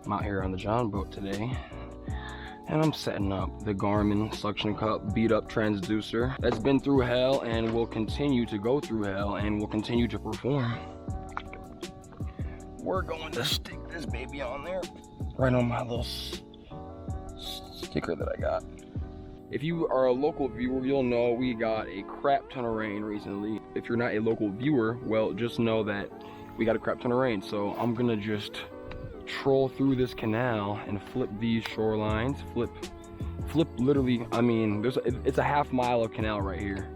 I'm out here on the John boat today, and I'm setting up the Garmin suction cup beat up transducer that's been through hell and will continue to go through hell and will continue to perform. We're going to stick this baby on there, right on my little sticker that I got. If you are a local viewer, you'll know we got a crap ton of rain recently. If you're not a local viewer, well, just know that we got a crap ton of rain. So I'm gonna just troll through this canal and flip these shorelines. Flip literally, I mean, it's a half mile of canal right here.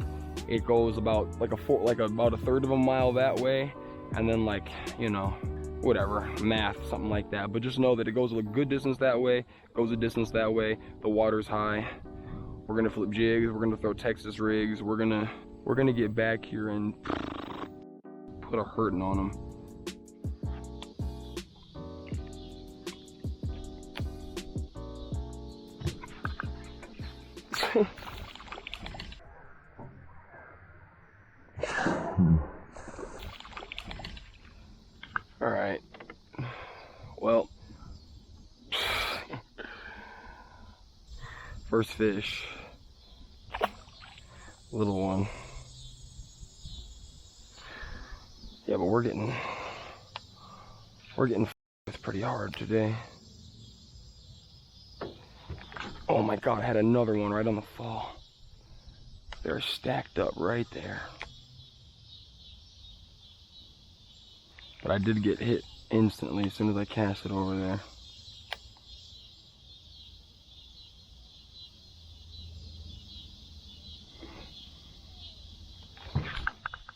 It goes about about a third of a mile that way, and then, like, you know, whatever, math, something like that. But just know that it goes a good distance that way, goes a distance that way. The water's high. We're gonna flip jigs, we're gonna throw Texas rigs, we're gonna get back here and put a hurting on them. All right, well, first fish, little one. Yeah, but we're getting f***ed pretty hard today. Oh my God, I had another one right on the fall. They're stacked up right there. But I did get hit instantly as soon as I cast it over there.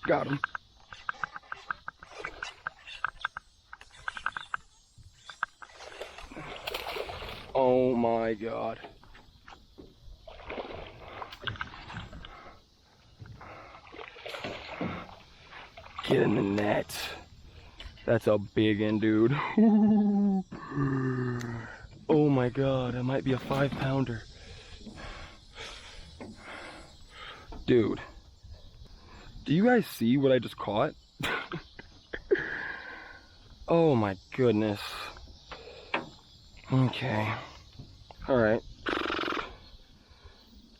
Got him. Oh my God. Get in the net. That's a big one, dude. Oh my God, that might be a 5-pounder. Dude, do you guys see what I just caught? Oh my goodness. Okay. All right.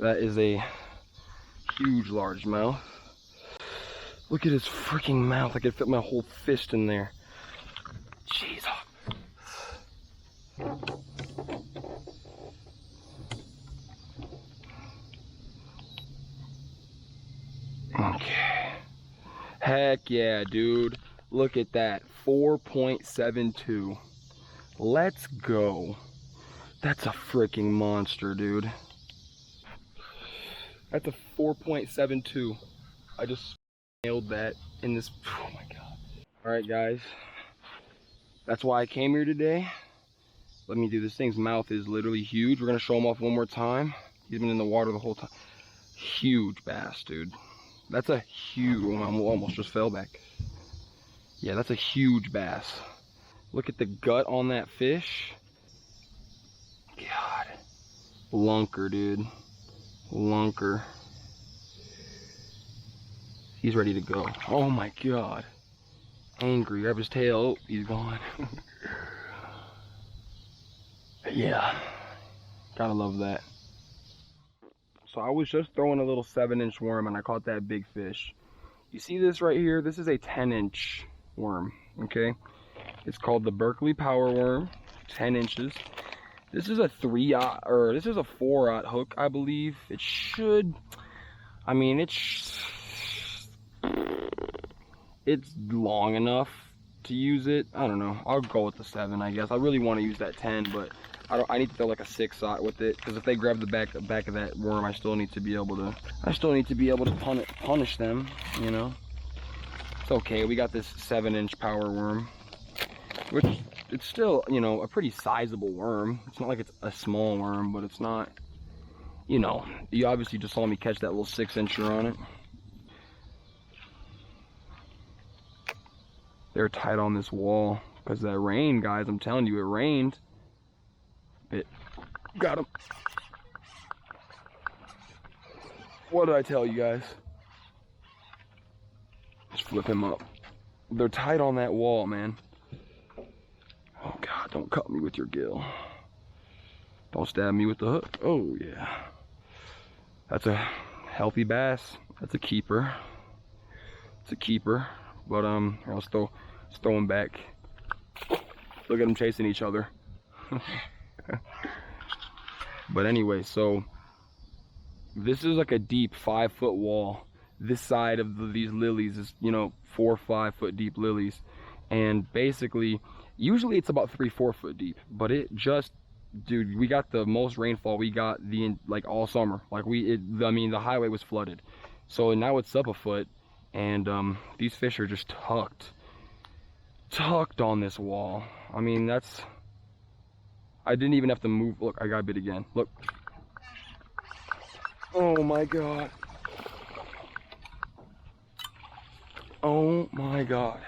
That is a huge largemouth. Look at his freaking mouth. I could fit my whole fist in there. Jesus. Okay. Heck yeah, dude. Look at that. 4.72. Let's go. That's a freaking monster, dude. That's a 4.72. I just nailed that in this. Oh my God. All right, guys. That's why I came here today. Let me do this thing. His mouth is literally huge. We're gonna show him off one more time. He's been in the water the whole time. Huge bass, dude. That's a huge, I almost just fell back. Yeah, that's a huge bass. Look at the gut on that fish. God. Lunker, dude. Lunker. He's ready to go. Oh my God. Angry, grab his tail. Oh, he's gone. Yeah. Gotta love that. So I was just throwing a little 7-inch worm and I caught that big fish. You see this right here? This is a 10-inch worm, okay? It's called the Berkeley Power Worm, 10 inches. This is a 3-aught, or this is a 4-aught hook, I believe. It should, I mean, it's long enough to use it. I don't know. I'll go with the 7, I guess. I really want to use that 10, but I need to throw like a 6-aught with it, because if they grab the back of that worm, I still need to be able to punish them, you know. It's okay. We got this 7-inch power worm, which it's still, you know, a pretty sizable worm. It's not like it's a small worm, but it's not, you know, you obviously just saw me catch that little 6-incher on it. They're tight on this wall because that rain, guys. I'm telling you, it rained. It got him. What did I tell you guys? Just flip him up. They're tight on that wall, man. Oh God. Don't cut me with your gill. Don't stab me with the hook. Oh yeah. That's a healthy bass. That's a keeper. It's a keeper. But let's throw him back. Look at them chasing each other. But anyway, so this is like a deep 5-foot wall. This side of these lilies is, you know, 4 or 5 foot deep lilies. And basically, usually it's about 3-4 foot deep, but it just, dude, we got the most rainfall we got like all summer. Like I mean, the highway was flooded. So now it's up a foot, and these fish are just tucked on this wall. I mean, I didn't even have to move. Look, I got bit again. Look. Oh my God. Oh my God.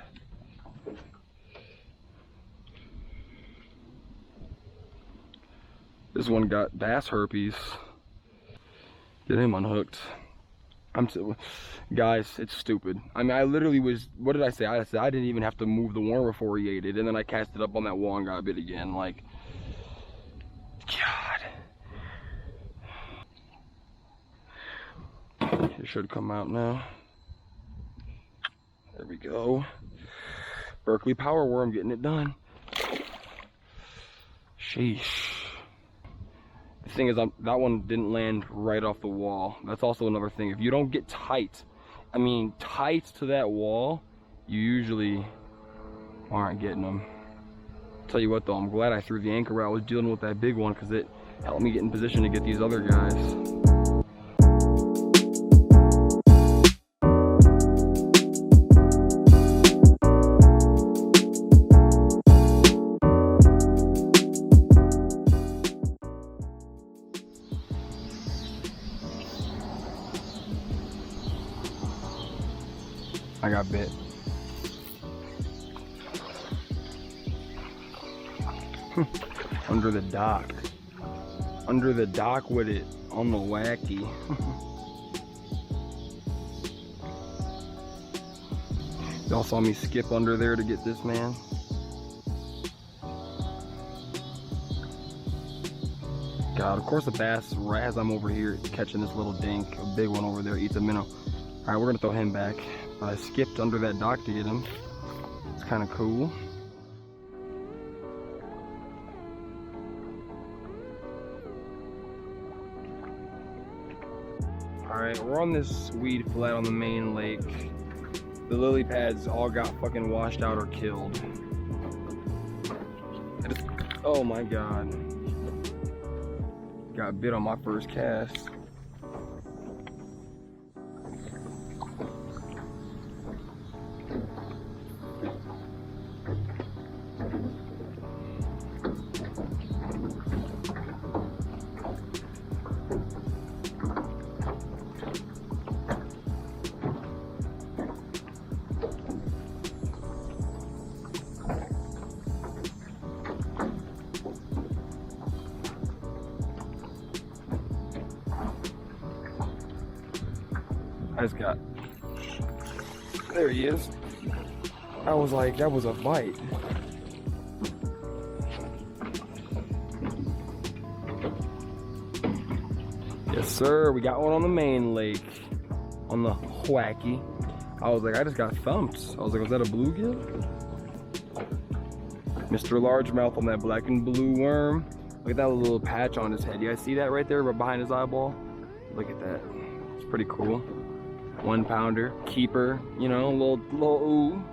This one got bass herpes. Get him unhooked. Guys, it's stupid. I mean, I literally was, what did I say? I said I didn't even have to move the worm before he ate it, and then I cast it up on that wall and got bit again. Like, God. It should come out now. There we go. Berkeley power worm getting it done. Sheesh. The thing is, that one didn't land right off the wall. That's also another thing. If you don't get tight, I mean tight to that wall, you usually aren't getting them. Tell you what though, I'm glad I threw the anchor out. I was dealing with that big one because it helped me get in position to get these other guys. I got bit. Under the dock. Under the dock with it on the wacky. Y'all saw me skip under there to get this man. God, of course the bass, right as I'm over here catching this little dink, a big one over there eats a minnow. All right, we're gonna throw him back. I skipped under that dock to get him. It's kind of cool. All right, we're on this weed flat on the main lake. The lily pads all got fucking washed out or killed. Oh my God. Got bit on my first cast. I just got, there he is. I was like, that was a bite. Yes sir, we got one on the main lake, on the wacky. I was like, I just got thumped. I was like, was that a bluegill? Mr. Largemouth on that black and blue worm. Look at that little patch on his head. You guys see that right there, right behind his eyeball? Look at that. It's pretty cool. 1 pounder, keeper, you know, little ooh.